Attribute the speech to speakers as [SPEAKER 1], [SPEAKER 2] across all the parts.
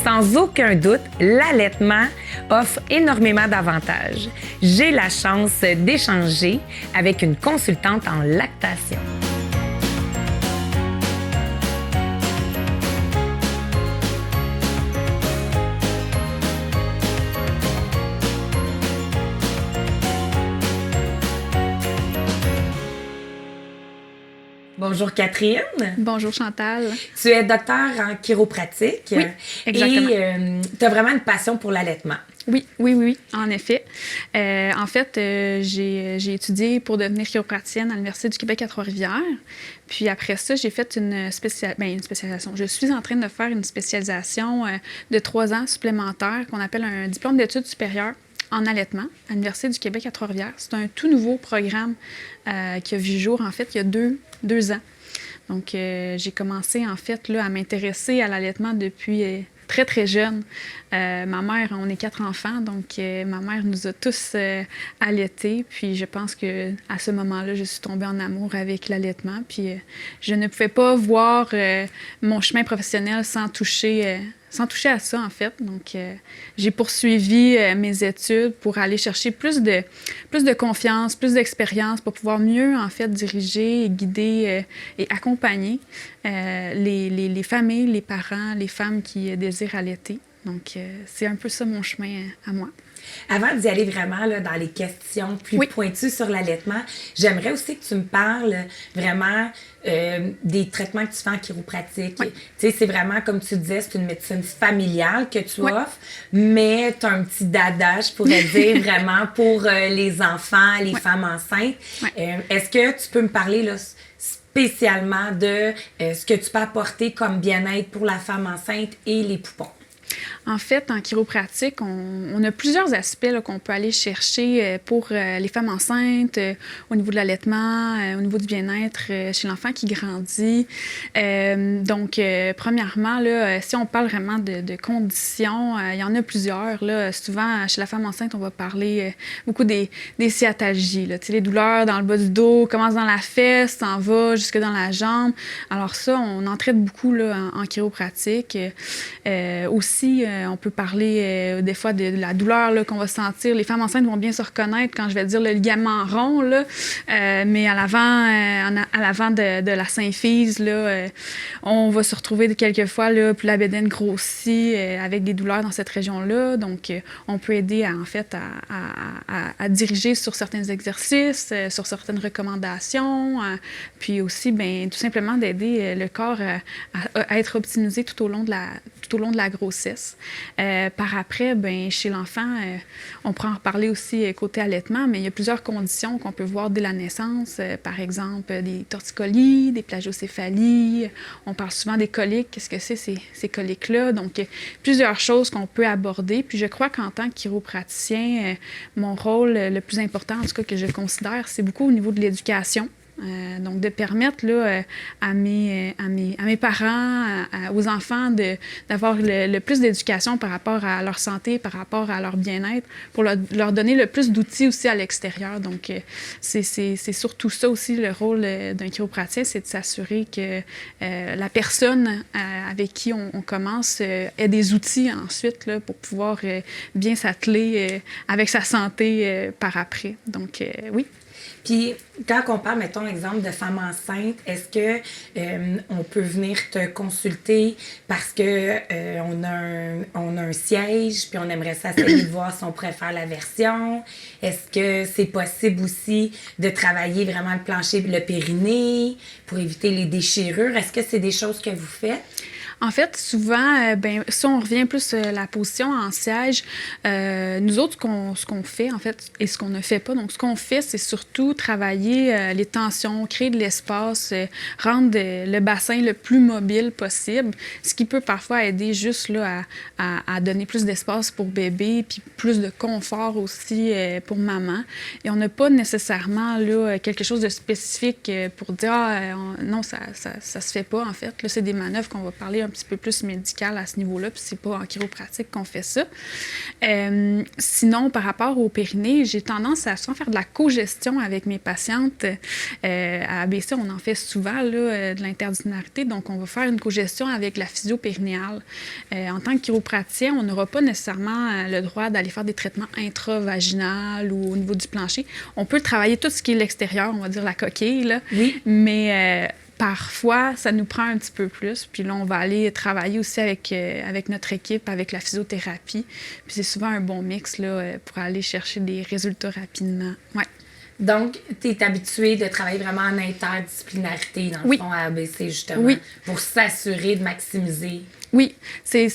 [SPEAKER 1] Sans aucun doute, l'allaitement offre énormément d'avantages. J'ai la chance d'échanger avec une consultante en lactation. Bonjour Catherine.
[SPEAKER 2] Bonjour Chantal.
[SPEAKER 1] Tu es docteur en chiropratique.
[SPEAKER 2] Oui, exactement.
[SPEAKER 1] Et tu as vraiment une passion pour l'allaitement.
[SPEAKER 2] Oui, en effet. En fait, j'ai étudié pour devenir chiropraticienne à l'Université du Québec à Trois-Rivières. Puis après ça, j'ai fait une spécialisation. Je suis en train de faire une spécialisation de 3 ans supplémentaire qu'on appelle un diplôme d'études supérieures en allaitement à l'Université du Québec à Trois-Rivières. C'est un tout nouveau programme qui a vu jour, en fait, il y a deux ans. Donc, j'ai commencé, en fait, là, à m'intéresser à l'allaitement depuis très, très jeune. Ma mère, on est 4 enfants, donc ma mère nous a tous allaités. Puis je pense qu'à ce moment-là, je suis tombée en amour avec l'allaitement. Puis je ne pouvais pas voir mon chemin professionnel sans toucher à ça, en fait. Donc, j'ai poursuivi mes études pour aller chercher plus de confiance, plus d'expérience pour pouvoir mieux, en fait, diriger, et guider et accompagner les familles, les parents, les femmes qui désirent allaiter. Donc, c'est un peu ça mon chemin à moi.
[SPEAKER 1] Avant d'y aller vraiment là, dans les questions plus pointues sur l'allaitement, j'aimerais aussi que tu me parles vraiment des traitements que tu fais en chiropratique. Tu sais, c'est vraiment, comme tu disais, c'est une médecine familiale que tu offres, mais tu as un petit dada, je pourrais dire, vraiment pour les enfants, les femmes enceintes. Est-ce que tu peux me parler là, spécialement de ce que tu peux apporter comme bien-être pour la femme enceinte et les poupons?
[SPEAKER 2] En fait, en chiropratique, on a plusieurs aspects là, qu'on peut aller chercher pour les femmes enceintes, au niveau de l'allaitement, au niveau du bien-être chez l'enfant qui grandit. Donc, premièrement, là, si on parle vraiment de conditions, il y en a plusieurs. Là. Souvent, chez la femme enceinte, on va parler beaucoup des sciatalgies. Là. Tu sais, les douleurs dans le bas du dos, commence dans la fesse, s'en va jusque dans la jambe. Alors ça, on en traite beaucoup là, en chiropratique. Aussi, on peut parler des fois de la douleur là, qu'on va sentir. Les femmes enceintes vont bien se reconnaître quand je vais dire le ligament rond, là, mais à l'avant de la symphyse, là, on va se retrouver quelquefois, là, puis la bédaine grossit avec des douleurs dans cette région-là. Donc, on peut aider en fait à diriger sur certains exercices, sur certaines recommandations, puis aussi, bien, tout simplement d'aider le corps à être optimisé tout au long de la grossesse. Par après, ben, chez l'enfant, on pourra en reparler aussi côté allaitement, mais il y a plusieurs conditions qu'on peut voir dès la naissance. Par exemple, des torticolis, des plagiocéphalies. On parle souvent des coliques. Qu'est-ce que c'est ces coliques-là? Donc, plusieurs choses qu'on peut aborder. Puis je crois qu'en tant que chiropraticien, mon rôle le plus important, en tout cas que je considère, c'est beaucoup au niveau de l'éducation. Donc, de permettre là, à mes parents, aux enfants, d'avoir le plus d'éducation par rapport à leur santé, par rapport à leur bien-être, pour leur donner le plus d'outils aussi à l'extérieur. Donc, c'est surtout ça aussi le rôle d'un chiropraticien, c'est de s'assurer que la personne avec qui on commence ait des outils ensuite là, pour pouvoir bien s'atteler avec sa santé par après. Donc, oui.
[SPEAKER 1] Puis, quand on parle, mettons, exemple de femme enceinte, est-ce que on peut venir te consulter parce que on a un siège, puis on aimerait s'essayer de voir si on préfère la version? Est-ce que c'est possible aussi de travailler vraiment le plancher, le périnée pour éviter les déchirures? Est-ce que c'est des choses que vous faites?
[SPEAKER 2] En fait, souvent, si on revient plus à la position en siège, nous autres, ce qu'on fait, en fait, et ce qu'on ne fait pas, donc ce qu'on fait, c'est surtout travailler les tensions, créer de l'espace, rendre le bassin le plus mobile possible, ce qui peut parfois aider juste là, à donner plus d'espace pour bébé, puis plus de confort aussi pour maman. Et on n'a pas nécessairement là, quelque chose de spécifique pour dire « Ah, non, ça se fait pas, en fait. » Là, c'est des manœuvres qu'on va parler un petit peu plus médical à ce niveau-là, puis c'est pas en chiropratique qu'on fait ça. Sinon, par rapport au périnée, j'ai tendance à souvent faire de la cogestion avec mes patientes. À ABC, on en fait souvent là, de l'interdisciplinarité, donc on va faire une cogestion avec la physio-périnéale. En tant que chiropraticien, on n'aura pas nécessairement le droit d'aller faire des traitements intravaginaux ou au niveau du plancher. On peut travailler tout ce qui est l'extérieur, on va dire la coquille, là,
[SPEAKER 1] oui.
[SPEAKER 2] mais parfois, ça nous prend un petit peu plus. Puis là, on va aller travailler aussi avec notre équipe, avec la physiothérapie. Puis c'est souvent un bon mix là, pour aller chercher des résultats rapidement. Ouais.
[SPEAKER 1] Donc, tu es habitué de travailler vraiment en interdisciplinarité, dans le fond, à ABC, justement, pour s'assurer de maximiser.
[SPEAKER 2] Oui, c'est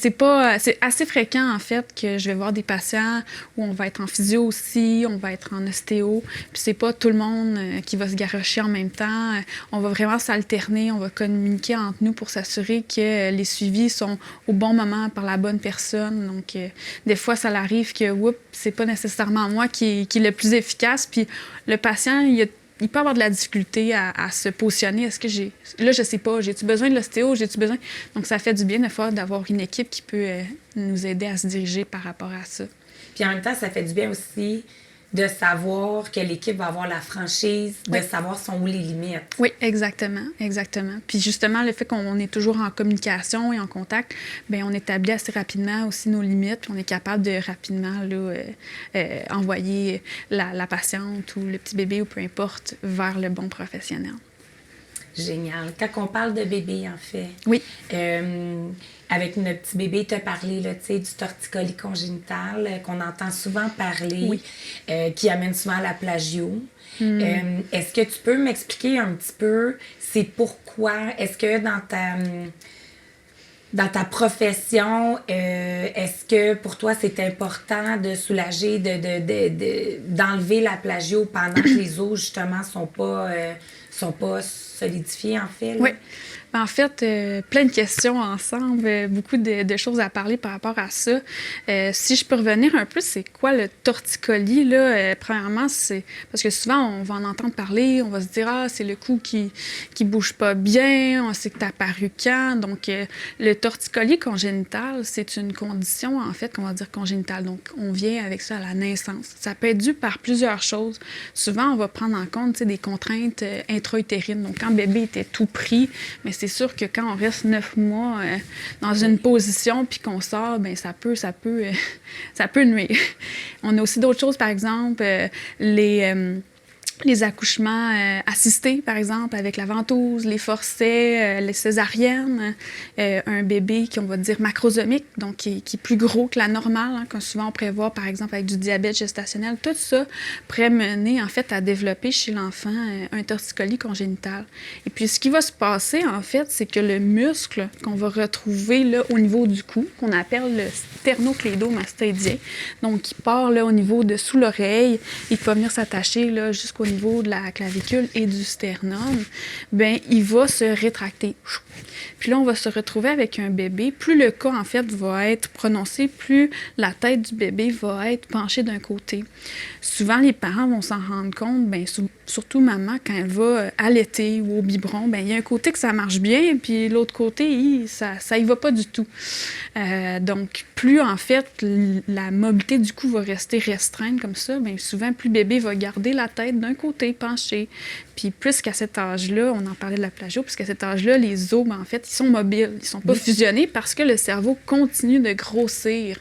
[SPEAKER 2] assez fréquent, en fait, que je vais voir des patients où on va être en physio aussi, on va être en ostéo, puis c'est pas tout le monde qui va se garrocher en même temps. On va vraiment s'alterner, on va communiquer entre nous pour s'assurer que les suivis sont au bon moment par la bonne personne. Donc, des fois, ça arrive que, c'est pas nécessairement moi qui est le plus efficace, puis le patient, il peut avoir de la difficulté à se positionner. Est-ce que là, je sais pas, j'ai-tu besoin de l'ostéo, j'ai-tu besoin... Donc, ça fait du bien, des fois, d'avoir une équipe qui peut nous aider à se diriger par rapport à ça.
[SPEAKER 1] Puis en même temps, ça fait du bien aussi de savoir que l'équipe va avoir la franchise, de savoir sont où les limites.
[SPEAKER 2] Oui, exactement, exactement. Puis justement, le fait qu'on est toujours en communication et en contact, bien, on établit assez rapidement aussi nos limites, puis on est capable de rapidement là, envoyer la patiente ou le petit bébé ou peu importe vers le bon professionnel.
[SPEAKER 1] Génial. Quand on parle de bébé, en fait,
[SPEAKER 2] oui.
[SPEAKER 1] Avec notre petit bébé, tu as parlé là, du torticolis congénital qu'on entend souvent parler, qui amène souvent à la plagio. Est-ce que tu peux m'expliquer un petit peu c'est pourquoi? Est-ce que dans ta profession, est-ce que pour toi c'est important de soulager, d'enlever la plagio pendant que les os justement sont pas solidifiés en fait? Là?
[SPEAKER 2] Oui. En fait, plein de questions ensemble, beaucoup de choses à parler par rapport à ça. Si je peux revenir un peu, c'est quoi le torticolis? Là? Premièrement, c'est parce que souvent, on va en entendre parler, on va se dire « Ah, c'est le cou qui bouge pas bien, on sait que t'as apparu quand? » Donc, le torticolis congénital, c'est une condition, en fait, qu'on va dire congénitale. Donc, on vient avec ça à la naissance. Ça peut être dû par plusieurs choses. Souvent, on va prendre en compte des contraintes intra-utérines. Donc, quand le bébé était tout pris, mais c'est sûr que quand on reste 9 mois dans une position puis qu'on sort, bien, ça peut nuire. On a aussi d'autres choses, par exemple, les accouchements assistés, par exemple, avec la ventouse, les forceps, les césariennes, un bébé qui, on va dire, macrosomique, donc qui est plus gros que la normale, hein, comme souvent on prévoit, par exemple, avec du diabète gestationnel. Tout ça pourrait mener, en fait, à développer chez l'enfant un torticolis congénital. Et puis, ce qui va se passer, en fait, c'est que le muscle qu'on va retrouver là, au niveau du cou, qu'on appelle le sternocléidomastoïdien, donc qui part là, au niveau de sous l'oreille et qui va venir s'attacher là, jusqu'au niveau de la clavicule et du sternum, bien, il va se rétracter. Puis là, on va se retrouver avec un bébé. Plus le cas, en fait, va être prononcé, plus la tête du bébé va être penchée d'un côté. Souvent, les parents vont s'en rendre compte, bien, surtout maman, quand elle va allaiter ou au biberon, bien, il y a un côté que ça marche bien, puis l'autre côté, ça y va pas du tout. Donc, plus, en fait, la mobilité du cou va rester restreinte comme ça, bien, souvent, plus le bébé va garder la tête d'un côté penché. Puis plus qu'à cet âge-là, on en parlait de la plagio, puisqu'à cet âge-là, les os, ben, en fait, ils sont mobiles. Ils ne sont pas fusionnés parce que le cerveau continue de grossir.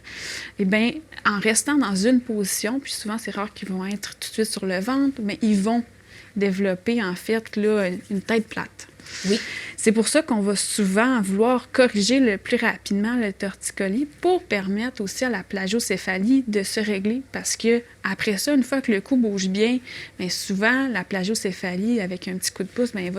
[SPEAKER 2] Eh bien, en restant dans une position, puis souvent, c'est rare qu'ils vont être tout de suite sur le ventre, mais ils vont développer, en fait, là, une tête plate.
[SPEAKER 1] Oui.
[SPEAKER 2] C'est pour ça qu'on va souvent vouloir corriger le plus rapidement le torticolis pour permettre aussi à la plagiocéphalie de se régler. Parce que après ça, une fois que le cou bouge bien, bien souvent, la plagiocéphalie, avec un petit coup de pouce, bien,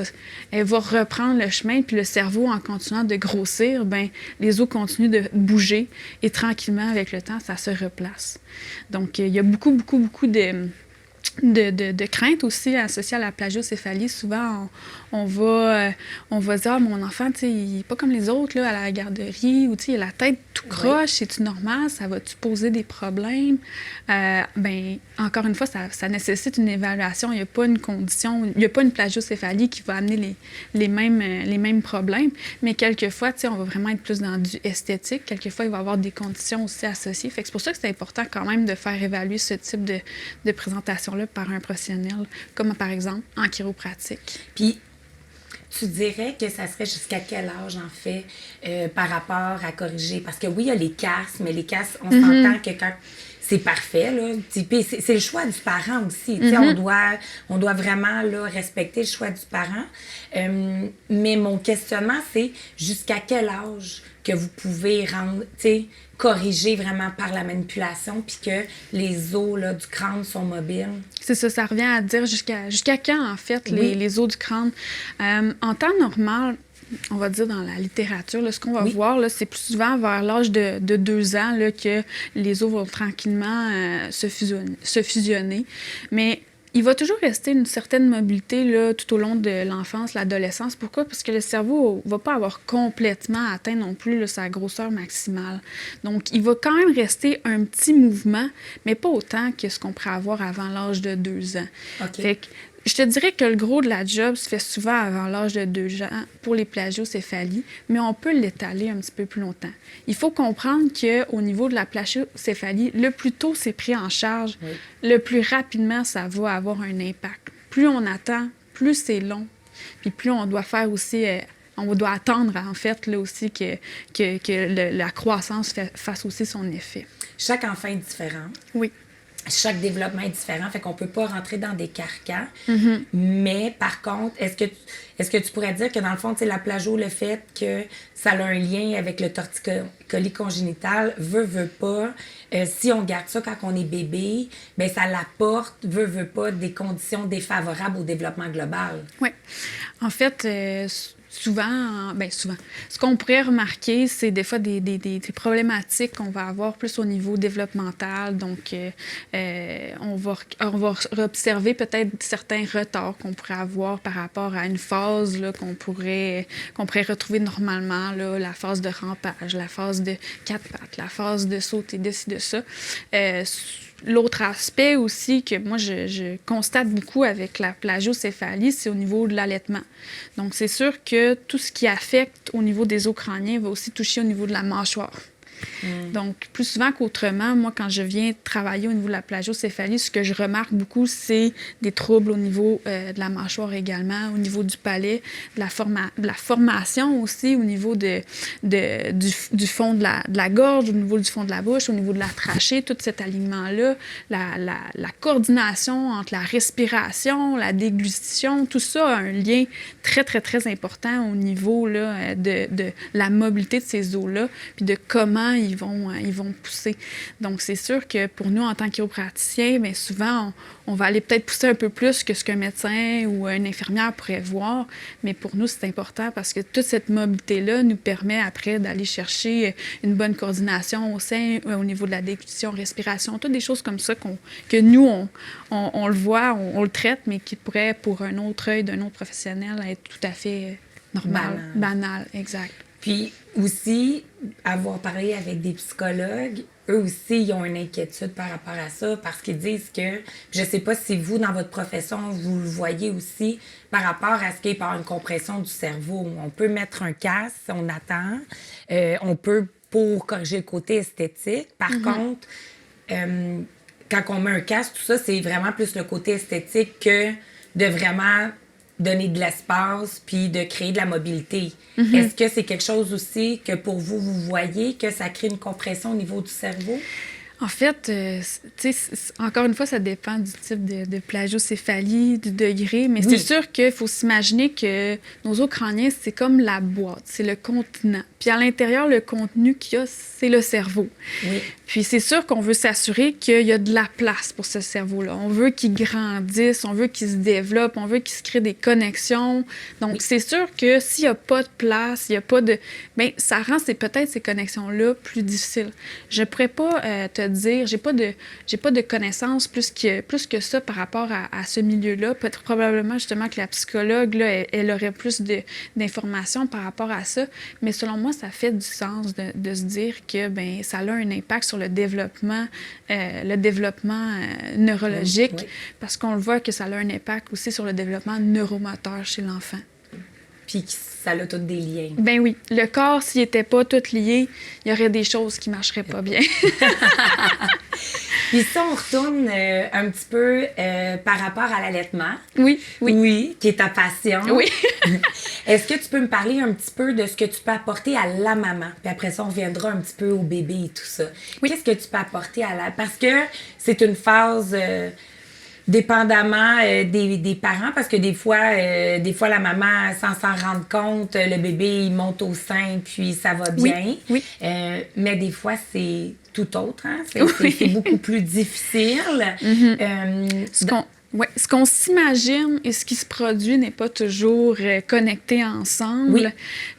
[SPEAKER 2] elle va reprendre le chemin. Puis le cerveau, en continuant de grossir, bien, les os continuent de bouger. Et tranquillement, avec le temps, ça se replace. Donc, il y a beaucoup de crainte aussi associée à la plagiocéphalie. Souvent, on va dire, mon enfant, il n'est pas comme les autres là, à la garderie, ou il a la tête tout croche, c'est-tu normal, ça va-tu poser des problèmes? Encore une fois, ça nécessite une évaluation. Il n'y a pas une condition, il n'y a pas une plagiocéphalie qui va amener les mêmes problèmes, mais quelquefois, on va vraiment être plus dans du esthétique. Quelquefois, il va y avoir des conditions aussi associées. Fait que c'est pour ça que c'est important quand même de faire évaluer ce type de présentation-là par un professionnel, comme par exemple en chiropratique.
[SPEAKER 1] Puis, tu dirais que ça serait jusqu'à quel âge, en fait, par rapport à corriger? Parce que oui, il y a les casses, mais les casses, on s'entend que quand c'est parfait, là. C'est le choix du parent aussi. On doit vraiment là, respecter le choix du parent. Mais mon questionnement, c'est jusqu'à quel âge que vous pouvez corriger vraiment par la manipulation puis que les os là, du crâne sont mobiles?
[SPEAKER 2] C'est ça, ça revient à dire jusqu'à quand, en fait, les os du crâne. En temps normal, on va dire dans la littérature, là, ce qu'on va voir, là, c'est plus souvent vers l'âge de 2 ans là, que les os vont tranquillement se fusionner. Mais il va toujours rester une certaine mobilité là, tout au long de l'enfance, l'adolescence. Pourquoi? Parce que le cerveau ne va pas avoir complètement atteint non plus là, sa grosseur maximale. Donc, il va quand même rester un petit mouvement, mais pas autant que ce qu'on pourrait avoir avant l'âge de 2 ans.
[SPEAKER 1] Okay.
[SPEAKER 2] Fait que, je te dirais que le gros de la job se fait souvent avant l'âge de 2 ans pour les plagiocéphalies, mais on peut l'étaler un petit peu plus longtemps. Il faut comprendre qu'au niveau de la plagiocéphalie, le plus tôt c'est pris en charge, le plus rapidement ça va avoir un impact. Plus on attend, plus c'est long, puis plus on doit faire aussi... on doit attendre, en fait, là aussi, que la croissance fasse aussi son effet.
[SPEAKER 1] Chaque enfant est différent.
[SPEAKER 2] Oui.
[SPEAKER 1] Chaque développement est différent, fait qu'on peut pas rentrer dans des carcans. Mais par contre, est-ce que tu pourrais dire que dans le fond, la plagio, le fait que ça a un lien avec le torticolis congénital, veut pas, si on garde ça quand on est bébé, ben ça l'apporte, veut pas, des conditions défavorables au développement global.
[SPEAKER 2] Oui. En fait, souvent, ce qu'on pourrait remarquer, c'est des fois des problématiques qu'on va avoir plus au niveau développemental. Donc, on va observer peut-être certains retards qu'on pourrait avoir par rapport à une phase là, qu'on pourrait retrouver normalement, là, la phase de rampage, la phase de 4 pattes, la phase de sauter de ci, de ça. L'autre aspect aussi que moi, je constate beaucoup avec la plagiocéphalie, c'est au niveau de l'allaitement. Donc, c'est sûr que tout ce qui affecte au niveau des os crâniens va aussi toucher au niveau de la mâchoire. Donc, plus souvent qu'autrement, moi, quand je viens travailler au niveau de la plagiocéphalie, ce que je remarque beaucoup, c'est des troubles au niveau de la mâchoire également, au niveau du palais, de la formation aussi, au niveau du fond de la gorge, au niveau du fond de la bouche, au niveau de la trachée, tout cet alignement-là, la coordination entre la respiration, la déglutition, tout ça a un lien très, très, très important au niveau là, de la mobilité de ces os-là, puis de comment ils vont pousser. Donc, c'est sûr que pour nous, en tant que chiropraticiens, bien souvent, on va aller peut-être pousser un peu plus que ce qu'un médecin ou une infirmière pourrait voir, mais pour nous, c'est important parce que toute cette mobilité-là nous permet après d'aller chercher une bonne coordination au sein, au niveau de la déglutition, respiration, toutes des choses comme ça que nous, on le voit, on le traite, mais qui pourrait, pour un autre œil d'un autre professionnel, être tout à fait normal, banal, exact.
[SPEAKER 1] Puis aussi, avoir parlé avec des psychologues, eux aussi, ils ont une inquiétude par rapport à ça parce qu'ils disent que, je sais pas si vous, dans votre profession, vous le voyez aussi par rapport à ce qu'il y a une compression du cerveau. On peut mettre un casque, on attend, on peut pour corriger le côté esthétique. Par contre, quand on met un casque, tout ça, c'est vraiment plus le côté esthétique que de vraiment donner de l'espace puis de créer de la mobilité. Est-ce que c'est quelque chose aussi que pour vous, vous voyez que ça crée une compression au niveau du cerveau?
[SPEAKER 2] En fait, encore une fois, ça dépend du type de plagiocéphalie, du degré, mais c'est sûr qu'il faut s'imaginer que nos os crâniens, c'est comme la boîte, c'est le contenant. Puis à l'intérieur, le contenu qu'il y a, c'est le cerveau.
[SPEAKER 1] Oui.
[SPEAKER 2] Puis c'est sûr qu'on veut s'assurer qu'il y a de la place pour ce cerveau-là. On veut qu'il grandisse, on veut qu'il se développe, on veut qu'il se crée des connexions. Donc c'est sûr que s'il n'y a pas de place, il n'y a pas de... Bien, ça rend peut-être ces connexions-là plus difficiles. Je ne pourrais pas te dire. J'ai pas de connaissances plus que ça par rapport à ce milieu-là. Peut-être probablement justement que la psychologue, là, elle aurait plus d'informations par rapport à ça. Mais selon moi, ça fait du sens de se dire que ça a un impact sur le développement neurologique, oui. Parce qu'on le voit que ça a un impact aussi sur le développement neuromoteur chez l'enfant.
[SPEAKER 1] Puis ça a tous des liens.
[SPEAKER 2] Ben oui. Le corps, s'il n'était pas tout lié, il y aurait des choses qui ne marcheraient pas bien.
[SPEAKER 1] Puis ça, on retourne un petit peu par rapport à l'allaitement.
[SPEAKER 2] Oui.
[SPEAKER 1] Oui, qui est ta passion.
[SPEAKER 2] Oui.
[SPEAKER 1] Est-ce que tu peux me parler un petit peu de ce que tu peux apporter à la maman? Puis après ça, on reviendra un petit peu au bébé et tout ça. Oui. Qu'est-ce que tu peux apporter à la... Parce que c'est une phase... dépendamment des parents, parce que des fois la maman, sans s'en rendre compte, le bébé, il monte au sein, puis ça va bien.
[SPEAKER 2] Oui.
[SPEAKER 1] Mais des fois, c'est tout autre. Hein? C'est beaucoup plus difficile.
[SPEAKER 2] Mm-hmm. Ce qu'on s'imagine et ce qui se produit n'est pas toujours connecté ensemble.
[SPEAKER 1] Oui.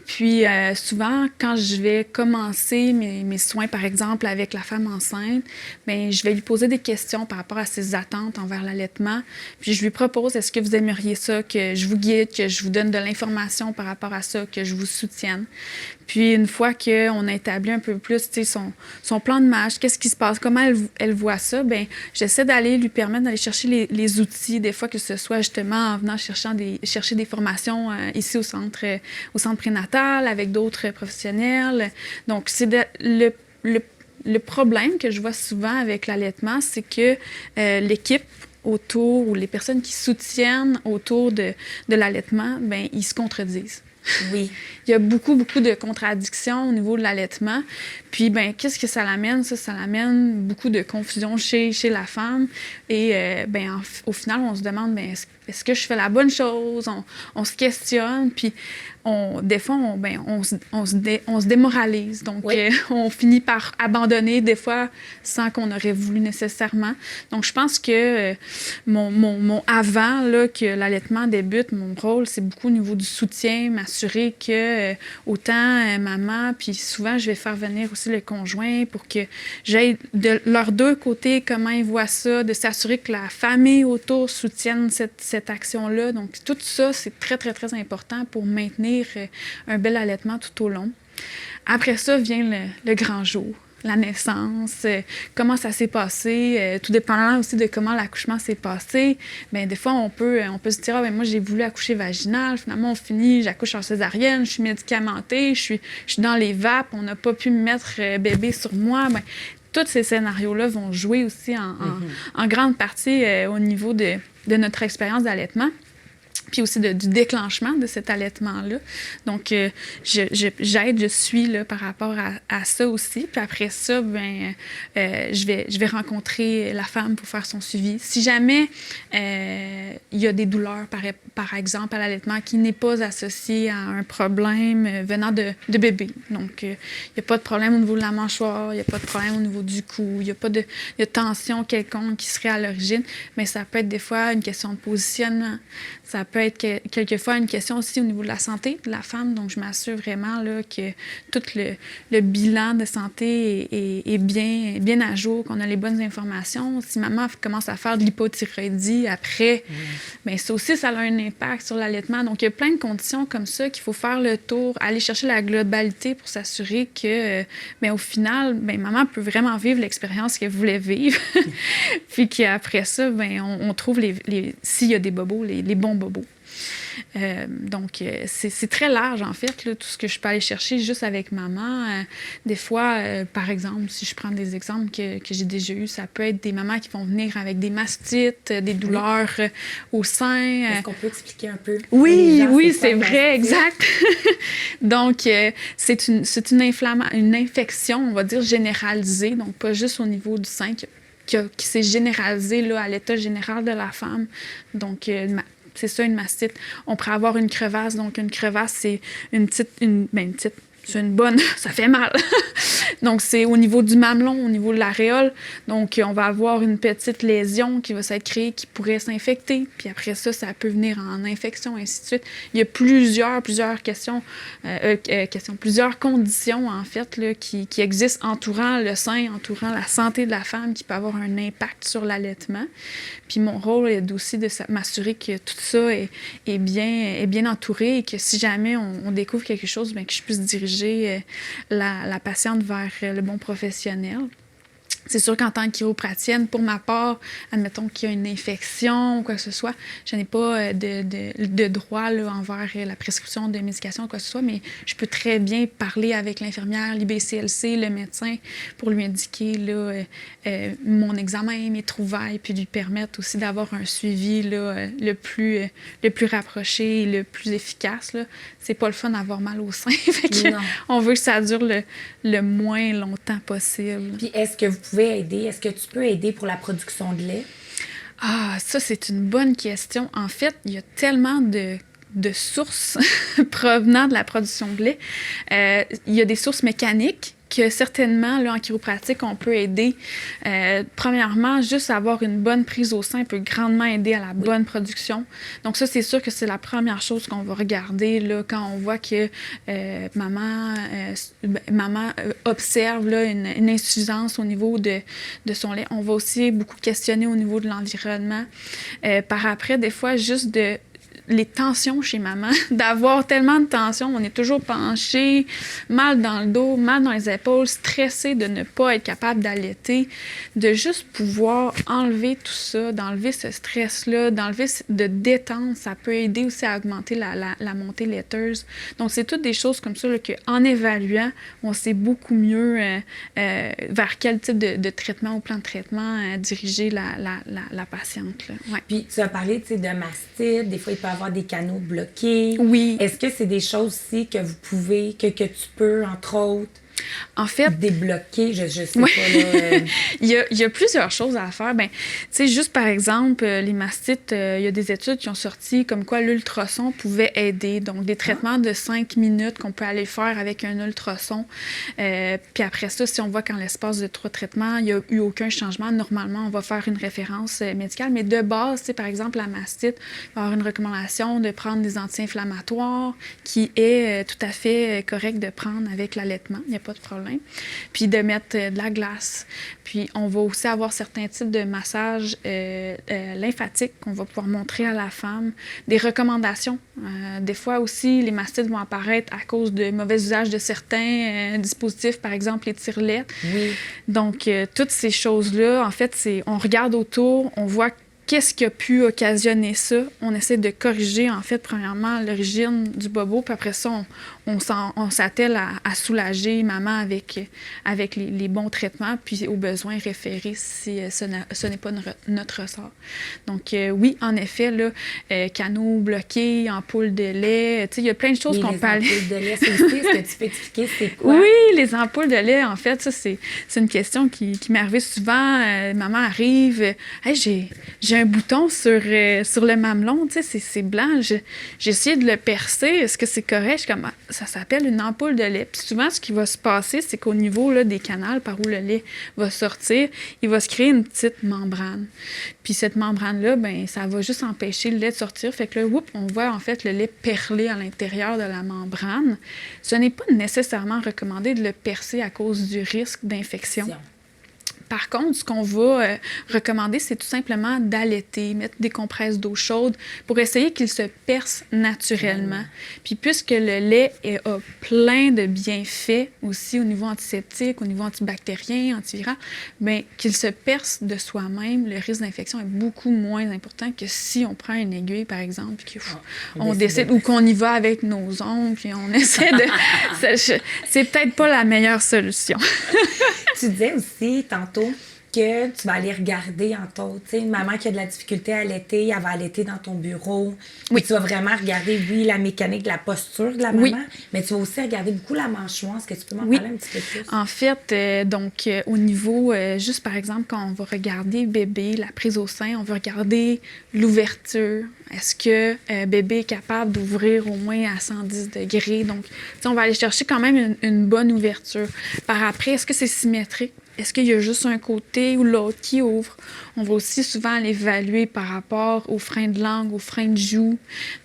[SPEAKER 2] Puis souvent, quand je vais commencer mes soins, par exemple, avec la femme enceinte, je vais lui poser des questions par rapport à ses attentes envers l'allaitement. Puis je lui propose, est-ce que vous aimeriez ça, que je vous guide, que je vous donne de l'information par rapport à ça, que je vous soutienne. Puis une fois qu'on a établi un peu plus son plan de match, qu'est-ce qui se passe, comment elle voit ça, j'essaie d'aller lui permettre d'aller chercher les outils, des fois que ce soit justement en venant chercher des formations ici au centre prénatal, avec d'autres professionnels. Donc, c'est le problème que je vois souvent avec l'allaitement, c'est que l'équipe autour ou les personnes qui soutiennent autour de l'allaitement, ils se contredisent.
[SPEAKER 1] Oui.
[SPEAKER 2] Il y a beaucoup de contradictions au niveau de l'allaitement. Puis, qu'est-ce que ça l'amène? Ça l'amène beaucoup de confusion chez la femme. Et, au final, on se demande, est-ce que je fais la bonne chose? On se questionne. Puis, des fois, on se démoralise. Donc, oui. On finit par abandonner, des fois, sans qu'on aurait voulu nécessairement. Donc, je pense que mon avant, là, que l'allaitement débute, mon rôle, c'est beaucoup au niveau du soutien, m'assurer que autant maman, puis souvent, je vais faire venir aussi le conjoint pour que j'aille de leurs deux côtés comment ils voient ça, de s'assurer que la famille autour soutienne cette action-là. Donc, tout ça, c'est très, très, très important pour maintenir un bel allaitement tout au long. Après ça vient le grand jour, la naissance, comment ça s'est passé, tout dépendant aussi de comment l'accouchement s'est passé. Des fois, on peut se dire, moi, j'ai voulu accoucher vaginal, finalement, on finit, j'accouche en césarienne, je suis médicamentée, je suis dans les vapes, on n'a pas pu me mettre bébé sur moi. Tous ces scénarios-là vont jouer aussi en grande partie au niveau de notre expérience d'allaitement. Puis aussi du déclenchement de cet allaitement-là. Donc, je suis là, par rapport à ça aussi. Puis après ça, je vais rencontrer la femme pour faire son suivi. Si jamais il y a des douleurs, par exemple, à l'allaitement qui n'est pas associé à un problème venant de bébé. Donc, il n'y a pas de problème au niveau de la mâchoire, il n'y a pas de problème au niveau du cou, il n'y a pas de tension quelconque qui serait à l'origine, mais ça peut être des fois une question de positionnement. Ça peut être quelquefois une question aussi au niveau de la santé de la femme. Donc, je m'assure vraiment là, que tout le bilan de santé est bien à jour, qu'on a les bonnes informations. Si maman commence à faire de l'hypothyroïdie après, ça aussi, ça a un impact sur l'allaitement. Donc, il y a plein de conditions comme ça qu'il faut faire le tour, aller chercher la globalité pour s'assurer que, au final, maman peut vraiment vivre l'expérience qu'elle voulait vivre. Puis qu'après ça, on trouve, s'il y a des bobos, les bons bobos. Donc, c'est très large, en fait, là, tout ce que je peux aller chercher juste avec maman. Des fois, par exemple, si je prends des exemples que j'ai déjà eus, ça peut être des mamans qui vont venir avec des mastites, des douleurs au sein.
[SPEAKER 1] Est-ce qu'on peut expliquer un peu?
[SPEAKER 2] Oui, c'est vrai, exact. Donc, c'est une infection, on va dire, généralisée, donc pas juste au niveau du sein, qui s'est généralisée là, à l'état général de la femme. Donc, c'est ça, une mastite. On pourrait avoir une crevasse. Donc, une crevasse, c'est une petite c'est une bonne... ça fait mal. Donc, c'est au niveau du mamelon, au niveau de l'aréole. Donc, on va avoir une petite lésion qui va s'être créée, qui pourrait s'infecter. Puis après ça, ça peut venir en infection, ainsi de suite. Il y a plusieurs questions, plusieurs conditions, en fait, là, qui existent entourant le sein, entourant la santé de la femme, qui peut avoir un impact sur l'allaitement. Puis mon rôle est aussi de m'assurer que tout ça est bien entouré et que si jamais on découvre quelque chose, bien, que je puisse diriger la patiente vers le bon professionnel. C'est sûr qu'en tant que chiropraticienne, pour ma part, admettons qu'il y a une infection ou quoi que ce soit, je n'ai pas de droit là, envers la prescription de médication ou quoi que ce soit, mais je peux très bien parler avec l'infirmière, l'IBCLC, le médecin, pour lui indiquer là, mon examen, mes trouvailles, puis lui permettre aussi d'avoir un suivi là, le plus rapproché et le plus efficace. Là. C'est pas le fun d'avoir mal au sein. Fait que on veut que ça dure le moins longtemps possible.
[SPEAKER 1] Puis est-ce que vous pouvez aider? Est-ce que tu peux aider pour la production de lait?
[SPEAKER 2] Ah, ça, c'est une bonne question. En fait, il y a tellement de sources provenant de la production de lait. Il y a des sources mécaniques que certainement, là, en chiropratique, on peut aider. Premièrement, juste avoir une bonne prise au sein peut grandement aider à la bonne production. Donc ça, c'est sûr que c'est la première chose qu'on va regarder là, quand on voit que maman observe là, une insuffisance au niveau de son lait. On va aussi beaucoup questionner au niveau de l'environnement. Par après, des fois, juste les tensions chez maman, d'avoir tellement de tensions, on est toujours penché, mal dans le dos, mal dans les épaules, stressé de ne pas être capable d'allaiter, de juste pouvoir enlever tout ça, d'enlever ce stress-là, de détendre, ça peut aider aussi à augmenter la montée laiteuse. Donc, c'est toutes des choses comme ça là, qu'en évaluant, on sait beaucoup mieux vers quel type de traitement ou plan de traitement diriger la patiente. Là. Ouais.
[SPEAKER 1] Puis, tu as parlé de mastite, des fois, il peut avoir des canaux bloqués.
[SPEAKER 2] Oui.
[SPEAKER 1] Est-ce que c'est des choses aussi que vous pouvez, que tu peux, entre autres,
[SPEAKER 2] en fait,
[SPEAKER 1] débloquer, je sais pas. Là,
[SPEAKER 2] il y a plusieurs choses à faire. Ben, tu sais, juste par exemple, les mastites, il y a des études qui ont sorti comme quoi l'ultrason pouvait aider. Donc, des traitements de 5 minutes qu'on peut aller faire avec un ultrason. Puis après ça, si on voit qu'en l'espace de 3 traitements, il n'y a eu aucun changement, normalement, on va faire une référence médicale. Mais de base, tu sais, par exemple, la mastite, il va y avoir une recommandation de prendre des anti-inflammatoires qui est tout à fait correct de prendre avec l'allaitement. Il n'y a pas de problème. Puis de mettre de la glace. Puis on va aussi avoir certains types de massages lymphatiques qu'on va pouvoir montrer à la femme. Des recommandations. Des fois aussi, les mastites vont apparaître à cause de mauvais usage de certains dispositifs, par exemple les tire-lettes.
[SPEAKER 1] Oui.
[SPEAKER 2] Donc, toutes ces choses-là, en fait, on regarde autour, on voit qu'est-ce qui a pu occasionner ça. On essaie de corriger, en fait, premièrement, l'origine du bobo, puis après ça, on s'attelle à soulager maman avec les bons traitements, puis au besoin référer si ce n'est pas notre ressort. Donc, oui, en effet, là, canaux bloqués, ampoules de lait, tu sais, il y a plein de choses qu'on peut aller...
[SPEAKER 1] Les ampoules de lait, c'est aussi, est-ce que tu peux expliquer c'est quoi?
[SPEAKER 2] Oui, les ampoules de lait, en fait, ça, c'est une question qui m'est arrivée souvent. Maman arrive, hey, j'ai un bouton sur le mamelon, tu sais, c'est blanc, j'ai essayé de le percer, est-ce que c'est correct? Je suis comme, ça s'appelle une ampoule de lait. Puis souvent, ce qui va se passer, c'est qu'au niveau là, des canals par où le lait va sortir, il va se créer une petite membrane. Puis cette membrane-là, ben ça va juste empêcher le lait de sortir. Fait que là, on voit en fait le lait perler à l'intérieur de la membrane. Ce n'est pas nécessairement recommandé de le percer à cause du risque d'infection. Par contre, ce qu'on va recommander, c'est tout simplement d'allaiter, mettre des compresses d'eau chaude pour essayer qu'il se perce naturellement. Puis puisque le lait a plein de bienfaits aussi au niveau antiseptique, au niveau antibactérien, antiviral, bien, qu'il se perce de soi-même, le risque d'infection est beaucoup moins important que si on prend une aiguille, par exemple, puis on décide, ou qu'on y va avec nos ongles, puis on essaie de... c'est peut-être pas la meilleure solution.
[SPEAKER 1] Tu disais aussi, tantôt, que tu vas aller regarder, entre autres, tu sais, une maman qui a de la difficulté à allaiter, elle va allaiter dans ton bureau.
[SPEAKER 2] Oui.
[SPEAKER 1] Tu vas vraiment regarder, oui, la mécanique, la posture de la maman, mais tu vas aussi regarder beaucoup la mâchoire. Est-ce que tu peux m'en parler un petit peu plus?
[SPEAKER 2] En fait, au niveau, juste par exemple, quand on va regarder bébé, la prise au sein, on va regarder l'ouverture. Est-ce que bébé est capable d'ouvrir au moins à 110 degrés? Donc, on va aller chercher quand même une bonne ouverture. Par après, est-ce que c'est symétrique? Est-ce qu'il y a juste un côté ou l'autre qui ouvre? On va aussi souvent l'évaluer par rapport aux freins de langue, aux freins de joue.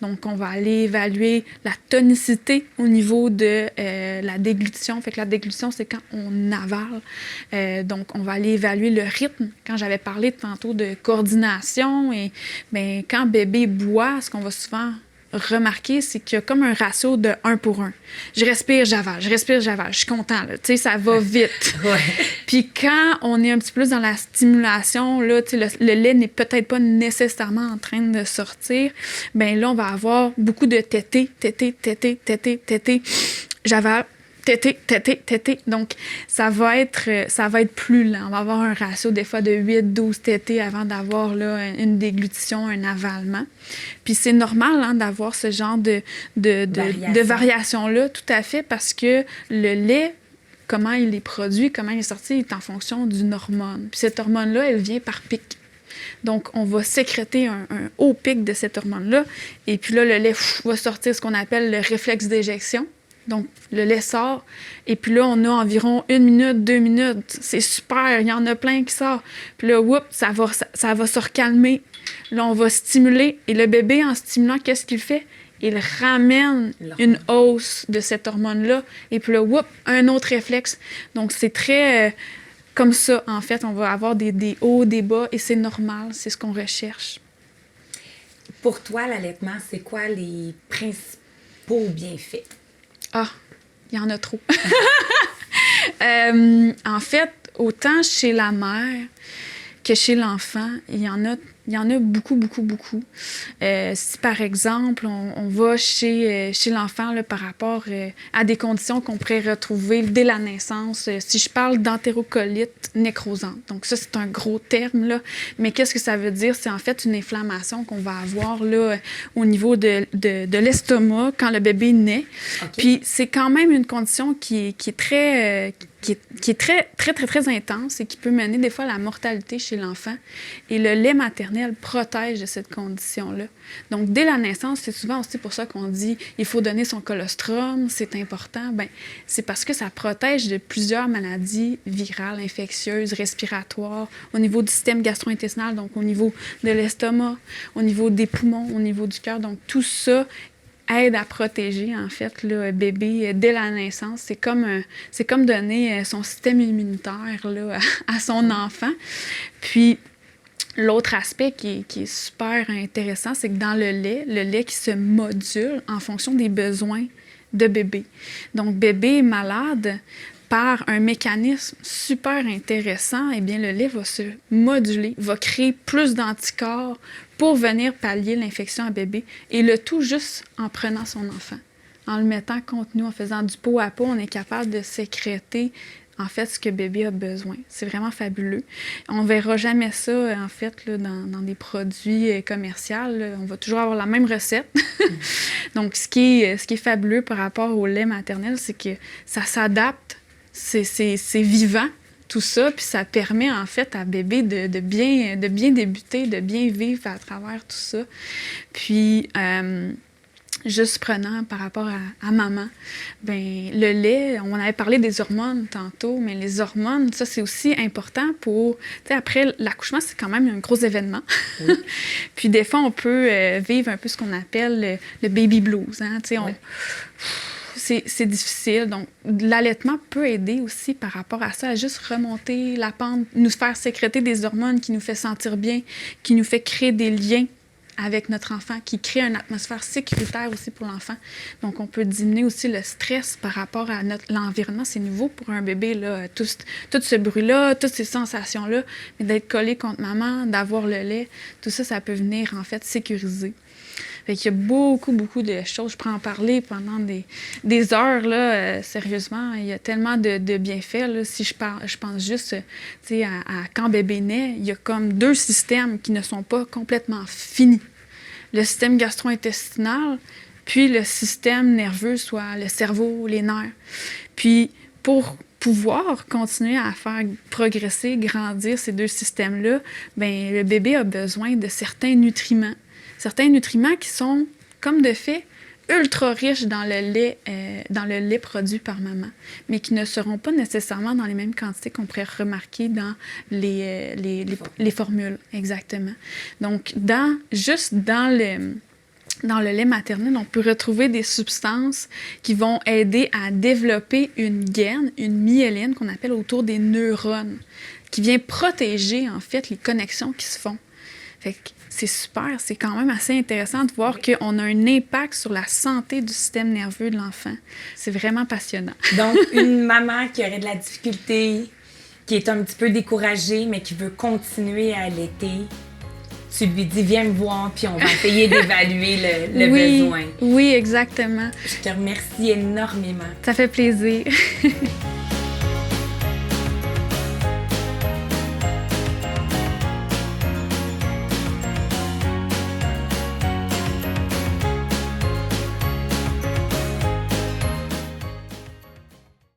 [SPEAKER 2] Donc, on va aller évaluer la tonicité au niveau de la déglutition. Fait que la déglutition, c'est quand on avale. Donc, on va aller évaluer le rythme. Quand j'avais parlé tantôt de coordination, et bien, quand bébé boit, ce qu'on va souvent remarquer, c'est qu'il y a comme un ratio de 1 pour 1. Je respire, j'avale, je respire, j'avale. Je suis content, là. Tu sais, ça va vite.
[SPEAKER 1] Ouais.
[SPEAKER 2] Puis quand on est un petit peu plus dans la stimulation, là, tu sais, le lait n'est peut-être pas nécessairement en train de sortir, bien là, on va avoir beaucoup de tétés, tétés, tétés, tétés, tétés. J'avale. Tété, tété, tété. Donc, ça va être plus lent. On va avoir un ratio des fois de 8-12 tétés avant d'avoir là, une déglutition, un avalement. Puis c'est normal hein, d'avoir ce genre de variation-là, tout à fait, parce que le lait, comment il est produit, comment il est sorti, est en fonction d'une hormone. Puis cette hormone-là, elle vient par pic. Donc, on va sécréter un haut pic de cette hormone-là. Et puis là, le lait va sortir ce qu'on appelle le réflexe d'éjection. Donc, le lait sort, et puis là, on a environ 1 minute, 2 minutes. C'est super, il y en a plein qui sortent. Puis là, ça va se recalmer. Là, on va stimuler, et le bébé, en stimulant, qu'est-ce qu'il fait? Il ramène une hausse de cette hormone-là, et puis là, un autre réflexe. Donc, c'est très comme ça, en fait. On va avoir des hauts, des bas, et c'est normal, c'est ce qu'on recherche.
[SPEAKER 1] Pour toi, l'allaitement, c'est quoi les principaux bienfaits?
[SPEAKER 2] Ah, il y en a trop. En fait, autant chez la mère que chez l'enfant, il y en a beaucoup, beaucoup, beaucoup. Si, par exemple, on va chez l'enfant là, par rapport à des conditions qu'on pourrait retrouver dès la naissance, si je parle d'entérocolite nécrosante. Donc ça, c'est un gros terme, là. Mais qu'est-ce que ça veut dire? C'est en fait une inflammation qu'on va avoir là, au niveau de l'estomac quand le bébé naît. Okay. Puis c'est quand même une condition qui est très... qui est très, très, très, très intense et qui peut mener des fois à la mortalité chez l'enfant. Et le lait maternel protège de cette condition-là. Donc, dès la naissance, c'est souvent aussi pour ça qu'on dit il faut donner son colostrum, c'est important. Bien, c'est parce que ça protège de plusieurs maladies virales, infectieuses, respiratoires, au niveau du système gastro-intestinal, donc au niveau de l'estomac, au niveau des poumons, au niveau du cœur. Donc, tout ça aide à protéger, en fait, le bébé dès la naissance. C'est comme donner son système immunitaire là, à son enfant. Puis, l'autre aspect qui est super intéressant, c'est que dans le lait qui se module en fonction des besoins de bébé. Donc, bébé est malade, par un mécanisme super intéressant, eh bien, le lait va se moduler, va créer plus d'anticorps pour venir pallier l'infection à bébé. Et le tout juste en prenant son enfant. En le mettant contre nous, en faisant du pot à pot, on est capable de sécréter en fait ce que bébé a besoin. C'est vraiment fabuleux. On ne verra jamais ça, en fait, là, dans des produits commerciaux. Là. On va toujours avoir la même recette. Donc, ce qui est fabuleux par rapport au lait maternel, c'est que ça s'adapte. C'est vivant, tout ça, puis ça permet en fait à bébé de bien débuter, de bien vivre à travers tout ça. Puis, juste prenant par rapport à maman, bien, le lait, on avait parlé des hormones tantôt, mais les hormones, ça, c'est aussi important pour... Tu sais, après l'accouchement, c'est quand même un gros événement. Oui. Puis des fois, on peut vivre un peu ce qu'on appelle le baby blues, hein, tu sais, oui. C'est difficile. Donc, l'allaitement peut aider aussi par rapport à ça, à juste remonter la pente, nous faire sécréter des hormones qui nous fait sentir bien, qui nous fait créer des liens avec notre enfant, qui crée une atmosphère sécuritaire aussi pour l'enfant. Donc, on peut diminuer aussi le stress par rapport à l'environnement. C'est nouveau pour un bébé, là, tout ce bruit-là, toutes ces sensations-là, mais d'être collé contre maman, d'avoir le lait, tout ça, ça peut venir, en fait, sécuriser. Fait qu'il y a beaucoup, beaucoup de choses. Je pourrais en parler pendant des heures, là, sérieusement. Il y a tellement de bienfaits, là. Si je pense juste à quand bébé naît, il y a comme 2 systèmes qui ne sont pas complètement finis. Le système gastro-intestinal, puis le système nerveux, soit le cerveau, les nerfs. Puis pour pouvoir continuer à faire progresser, grandir ces 2 systèmes-là, bien, le bébé a besoin de certains nutriments. Certains nutriments qui sont, comme de fait, ultra riches dans le lait produit par maman, mais qui ne seront pas nécessairement dans les mêmes quantités qu'on pourrait remarquer dans les formules. Exactement. Donc, juste dans le lait maternel, on peut retrouver des substances qui vont aider à développer une gaine, une myéline qu'on appelle autour des neurones, qui vient protéger, en fait, les connexions qui se font. Fait que c'est super, c'est quand même assez intéressant de voir qu'on a un impact sur la santé du système nerveux de l'enfant. C'est vraiment passionnant.
[SPEAKER 1] Donc, une maman qui aurait de la difficulté, qui est un petit peu découragée, mais qui veut continuer à allaiter, tu lui dis, viens me voir, puis on va essayer d'évaluer le besoin.
[SPEAKER 2] Oui, exactement.
[SPEAKER 1] Je te remercie énormément.
[SPEAKER 2] Ça fait plaisir.